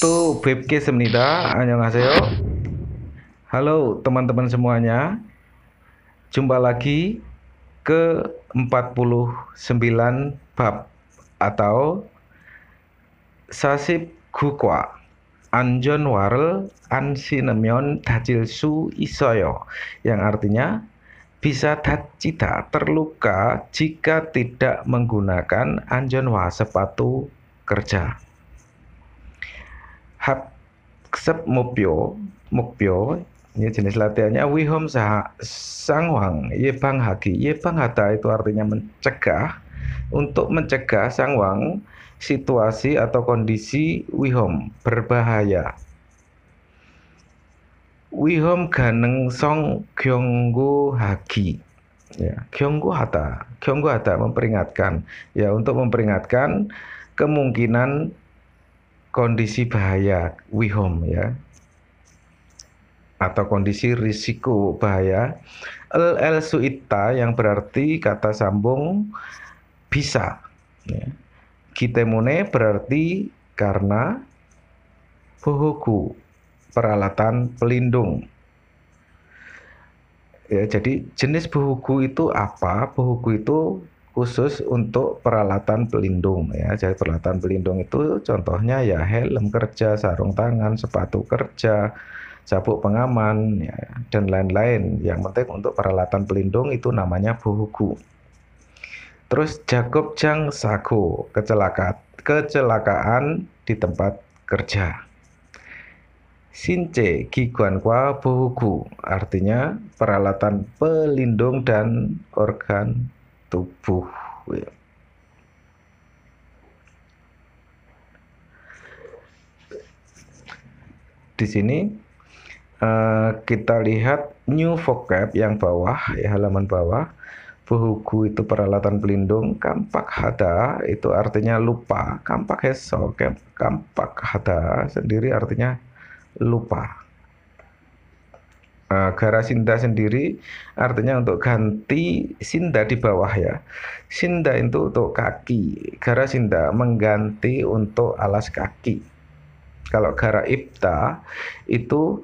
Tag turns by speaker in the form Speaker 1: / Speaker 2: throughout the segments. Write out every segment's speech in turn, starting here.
Speaker 1: 또 뵙겠습니다. 안녕하세요. Halo teman-teman semuanya. Jumpa lagi ke 49 bab atau Sasib Gukwa Anjon Warel Ansinemyon Dajil Su Isoyo, yang artinya bisa cita terluka jika tidak menggunakan anjonwa sepatu kerja. Hap sep mupyo ini jenis latihannya wihom sangwang yebang hagi. Yebang hata itu artinya mencegah, untuk mencegah sangwang situasi atau kondisi wihom berbahaya. Wihom ganeng song gyonggo hagi. Ya, gyonggo hata memperingatkan. Ya, untuk memperingatkan kemungkinan kondisi bahaya wihom, ya, atau kondisi risiko bahaya. El suita yang berarti kata sambung bisa, ya. Kitemune berarti karena, bohoku peralatan pelindung. Ya, jadi jenis bohoku itu apa? Bohoku itu khusus untuk peralatan pelindung, ya. Jadi peralatan pelindung itu contohnya ya helm kerja, sarung tangan, sepatu kerja, sabuk pengaman, ya, dan lain-lain. Yang penting untuk peralatan pelindung itu namanya bohoku. Terus Jakob Jang Sago, kecelakaan di tempat kerja. Since Giguan Kwa Bohuku artinya peralatan pelindung dan organ tubuh. Di sini kita lihat new vocab yang bawah, ya, halaman bawah. Bohuku itu peralatan pelindung. Kampak hada itu artinya lupa. Kampak heso, kampak hada sendiri artinya lupa. Gara sinda sendiri artinya untuk ganti sinda di bawah, ya. Sinda itu untuk kaki. Gara sinda mengganti untuk alas kaki. Kalau gara ibta itu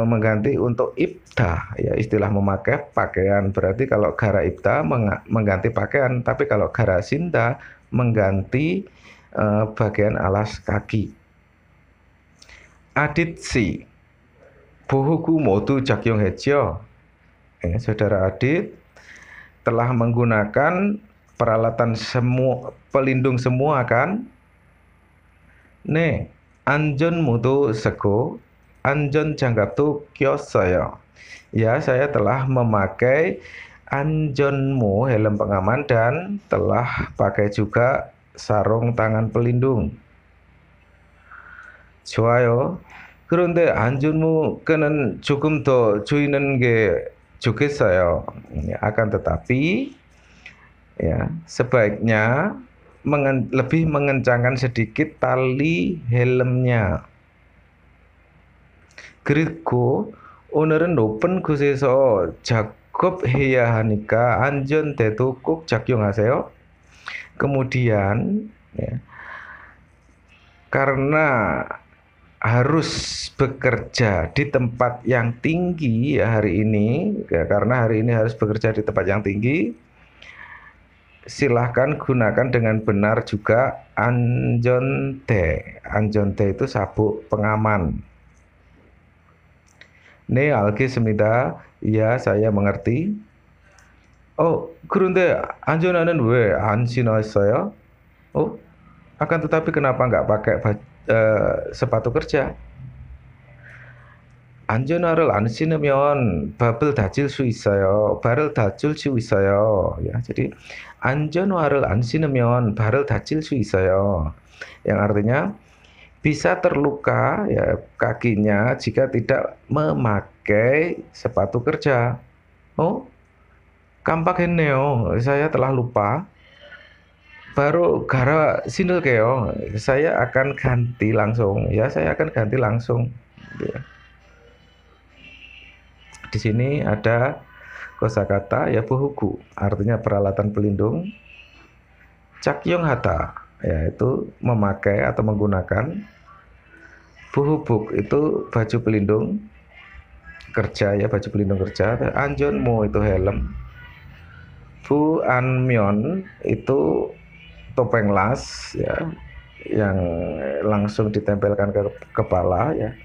Speaker 1: mengganti untuk ibda, ya, istilah memakai pakaian. Berarti kalau gara ibda mengganti pakaian, tapi kalau gara sinda mengganti bagian alas kaki. Aditsi bohuku modu jakyong hejo. Saudara Adit telah menggunakan peralatan pelindung semua, kan? Anjon mutu sego anjon janggaptu kyosaya. Ya, saya telah memakai anjonmu, helm pengaman, dan telah pakai juga sarung tangan pelindung. 좋아요. 그런데 안전모 끈은 조금 더 조이는 게 좋겠어요. Akan tetapi, ya, sebaiknya lebih mengencangkan sedikit tali helmnya. 그리고 오늘은 높은 곳에서 작업해야 하니까 안전대도 꼭 착용하세요. Kemudian, ya, karena harus bekerja di tempat yang tinggi, ya, hari ini, ya, karena hari ini harus bekerja di tempat yang tinggi, silahkan gunakan dengan benar juga anjonte. Anjonte itu sabuk pengaman. 네, 알겠습니다. Ya, saya mengerti. 그런데 안전화는 왜 안 신었어요? Akan tetapi kenapa nggak pakai sepatu kerja? 안전화를 안 신으면 발을 다칠 수 있어요. 발을 다칠 수 있어요. Ya, jadi 안전화를 안 신으면 발을 다칠 수 있어요. Yang artinya bisa terluka, ya, kakinya jika tidak memakai sepatu kerja. 깜빡했네요. Saya telah lupa. Baru gara 신을게요. Saya akan ganti langsung. Ya, saya akan ganti langsung. Ya. Di sini ada kosakata, ya, bohuku, artinya peralatan pelindung. Cakyong hata, yaitu memakai atau menggunakan. Buhubuk itu baju pelindung kerja ya, baju pelindung kerja. Anjonmo itu helm. Bu Anmyon itu topeng las ya, yang langsung ditempelkan ke kepala ya.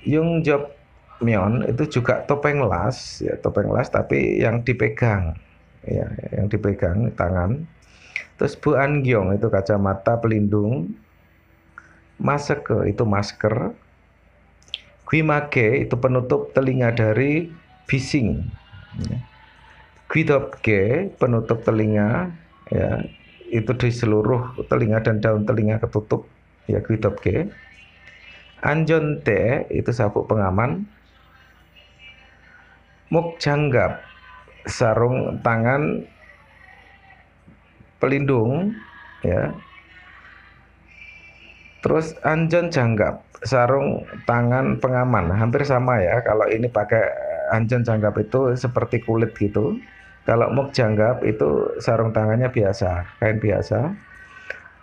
Speaker 1: Yung Job Myon itu juga topeng las ya, topeng las tapi yang dipegang ya, yang dipegang tangan. Terus Bu Angyong itu kacamata pelindung. Maseke itu masker. Gwimage itu penutup telinga dari bising ya. Gwidopge penutup telinga ya, itu di seluruh telinga dan daun telinga ketutup ya, Gwidopge. Anjonte itu sabuk pengaman. Mukjanggap sarung tangan pelindung ya. Terus Anjon Janggap sarung tangan pengaman, hampir sama ya. Kalau ini pakai Anjon Janggap itu seperti kulit gitu. Kalau Muk Janggap itu sarung tangannya biasa, kain biasa.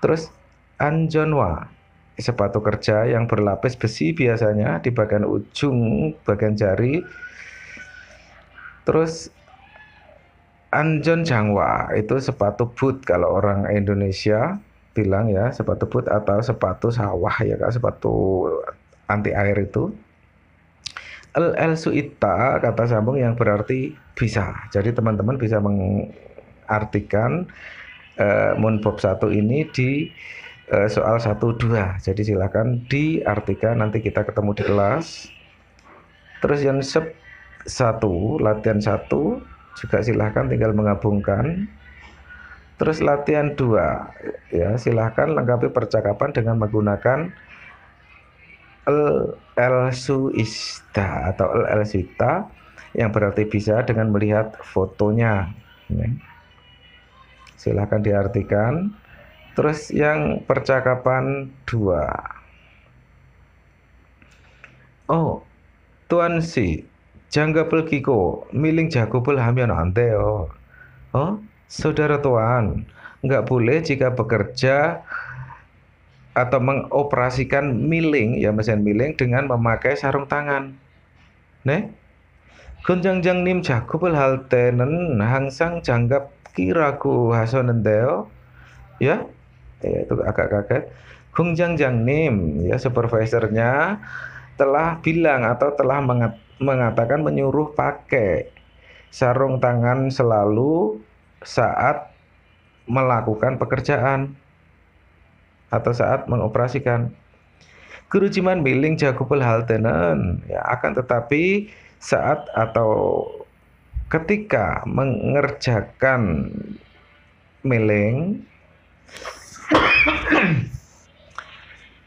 Speaker 1: Terus Anjonwa sepatu kerja yang berlapis besi biasanya di bagian ujung bagian jari. Terus Anjon Jangwa itu sepatu boot kalau orang Indonesia bilang ya, sepatu boot atau sepatu sawah ya Kak, sepatu anti air itu. El Suita kata sambung yang berarti bisa. Jadi teman-teman bisa mengartikan Munbob 1 ini di soal 1-2. Jadi silakan diartikan, nanti kita ketemu di kelas. Terus yang sub 1, latihan 1 juga silahkan tinggal menggabungkan. Terus latihan 2 ya, silahkan lengkapi percakapan dengan menggunakan el suista atau el suita yang berarti bisa dengan melihat fotonya ya. Silahkan diartikan. Terus yang percakapan 2. Oh, Tuan si jangga pelkiko miling jagopel hamyan ante oh. Oh, saudara tuan, nggak boleh jika bekerja atau mengoperasikan miling ya, mesin miling dengan memakai sarung tangan. Nih, gonjangjang nim jagopel haltenen hangsang janggap kiraku hasonendeo ya. Ya, itu agak kaget. Gonjangjang nim ya, supervisornya telah bilang atau telah mengatakan, menyuruh pakai sarung tangan selalu saat melakukan pekerjaan atau saat mengoperasikan. Guru Jiman miling jagupel haltenen ya, akan tetapi saat atau ketika mengerjakan miling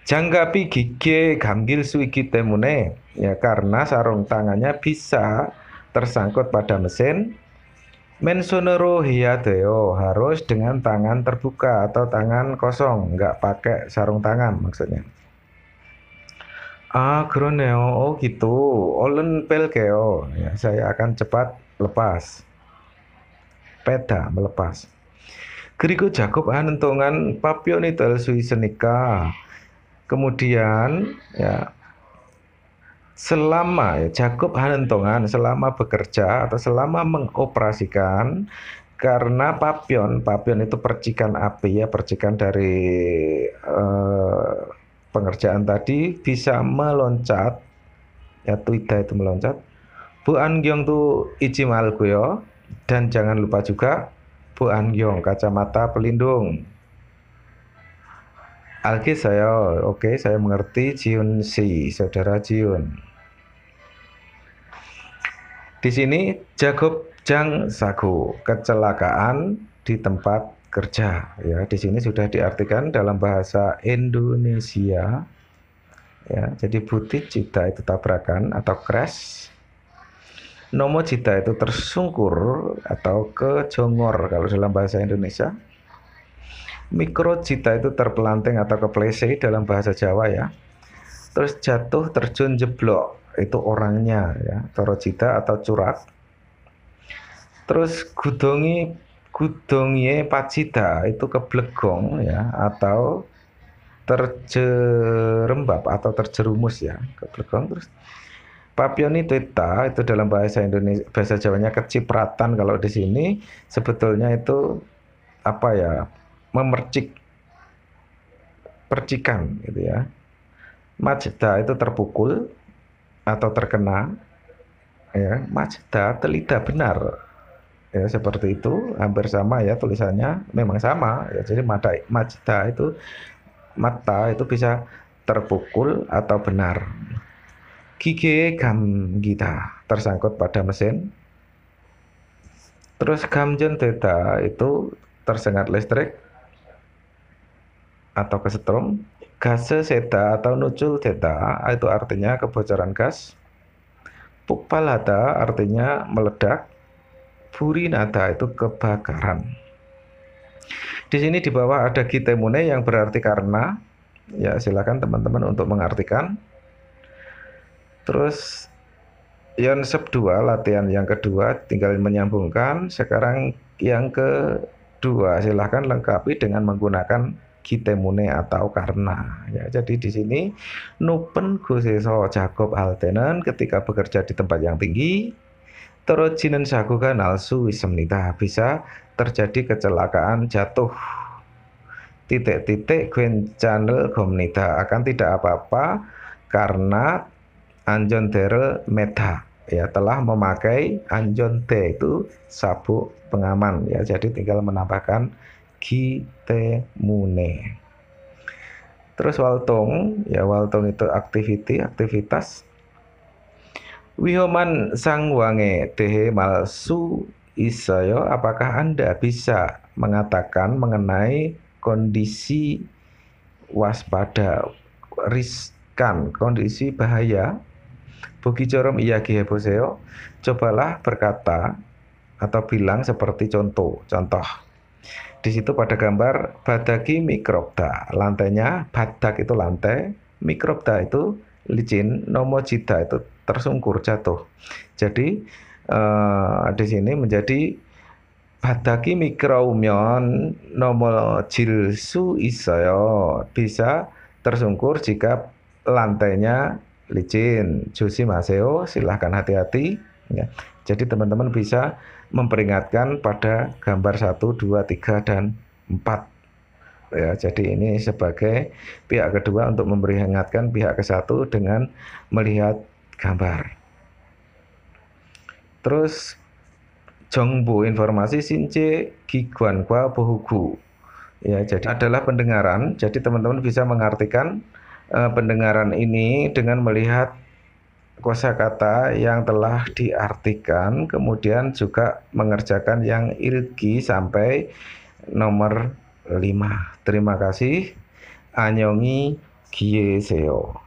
Speaker 1: janggapi gige gamgil suigi temune ya, karena sarung tangannya bisa tersangkut pada mesin. Mensonero hiyadeo harus dengan tangan terbuka atau tangan kosong, nggak pakai sarung tangan maksudnya. Ah, 그러네요. Oh gitu. Olen pelkeo ya, saya akan cepat lepas. Peda melepas. Keriku Jakob anentongan papion itu sui senika. Kemudian ya, selama ya, Jakob hanentongan selama bekerja atau selama mengoperasikan, karena papion itu percikan api ya, percikan dari pengerjaan tadi bisa meloncat ya, tuida itu meloncat. Bu Angyong tuh ijimal guyo, dan jangan lupa juga Bu Angyong kacamata pelindung. Alki saya oke, saya mengerti. Jiun si saudara Jiun. Di sini Jakob Jang Sagu kecelakaan di tempat kerja ya. Di sini sudah diartikan dalam bahasa Indonesia ya. Jadi butit cita itu tabrakan atau crash. Nomo cita itu tersungkur atau kejongor kalau dalam bahasa Indonesia. Mikro cita itu terpelanting atau kepleset dalam bahasa Jawa ya. Terus jatuh, terjun, jeblok itu orangnya ya, toro cita atau curak. Terus gudongi pacita itu keblegong ya, atau terjerembab atau terjerumus ya, keblegong. Terus papioni tuita itu dalam bahasa Indonesia, bahasa Jawanya kecipratan. Kalau di sini sebetulnya itu apa ya, memercik, percikan gitu ya. Majda itu terpukul atau terkena ya. Majda telida benar ya, seperti itu, hampir sama ya tulisannya, memang sama ya. Jadi majda itu, mata itu bisa terpukul atau benar. Gige gam gita tersangkut pada mesin. Terus gamjen theta itu tersengat listrik atau kesetrum. Gase seta atau nucul theta itu artinya kebocoran gas. Pukpalata artinya meledak. Burinata itu kebakaran. Di sini di bawah ada gitemune yang berarti karena. Ya silakan teman-teman untuk mengartikan. Terus Yonsep 2, latihan yang kedua, tinggal menyambungkan. Sekarang yang kedua, silahkan lengkapi dengan menggunakan gitemune atau karena. Ya, jadi di sini nupen guseso Jacob Altenen ketika bekerja di tempat yang tinggi. Terus jinen sagukan alsu isemnita, bisa terjadi kecelakaan jatuh. Titik-titik Gwen channel gomnita, akan tidak apa-apa karena Anjon Dere Meta ya telah memakai Anjon T itu sabuk pengaman ya, jadi tinggal menambahkan gitemune. Terus waltung ya, waltung itu aktivitas. Wihoman sang wange dehe malsu isayo, apakah Anda bisa mengatakan mengenai kondisi waspada, riskan, kondisi bahaya? Bugi corom iya giheboseo, cobalah berkata atau bilang seperti contoh. Di situ pada gambar badagi mikrobda, lantainya badak itu lantai, mikrobda itu licin, nomojida itu tersungkur jatuh. Jadi di sini menjadi badagi mikroumyon nomojilsu isayo, bisa tersungkur jika lantainya licin. Josi Maseo, silahkan hati-hati ya. Jadi teman-teman bisa memperingatkan pada gambar 1, 2, 3, dan 4 ya. Jadi ini sebagai pihak kedua untuk memperingatkan pihak ke-1 dengan melihat gambar. Terus Jongbo informasi Since Giguan Kwa Bohugu ya, jadi adalah pendengaran. Jadi teman-teman bisa mengartikan pendengaran ini dengan melihat kosakata yang telah diartikan, kemudian juga mengerjakan yang ilgi sampai nomor 5. Terima kasih. Anyongi Gieseo.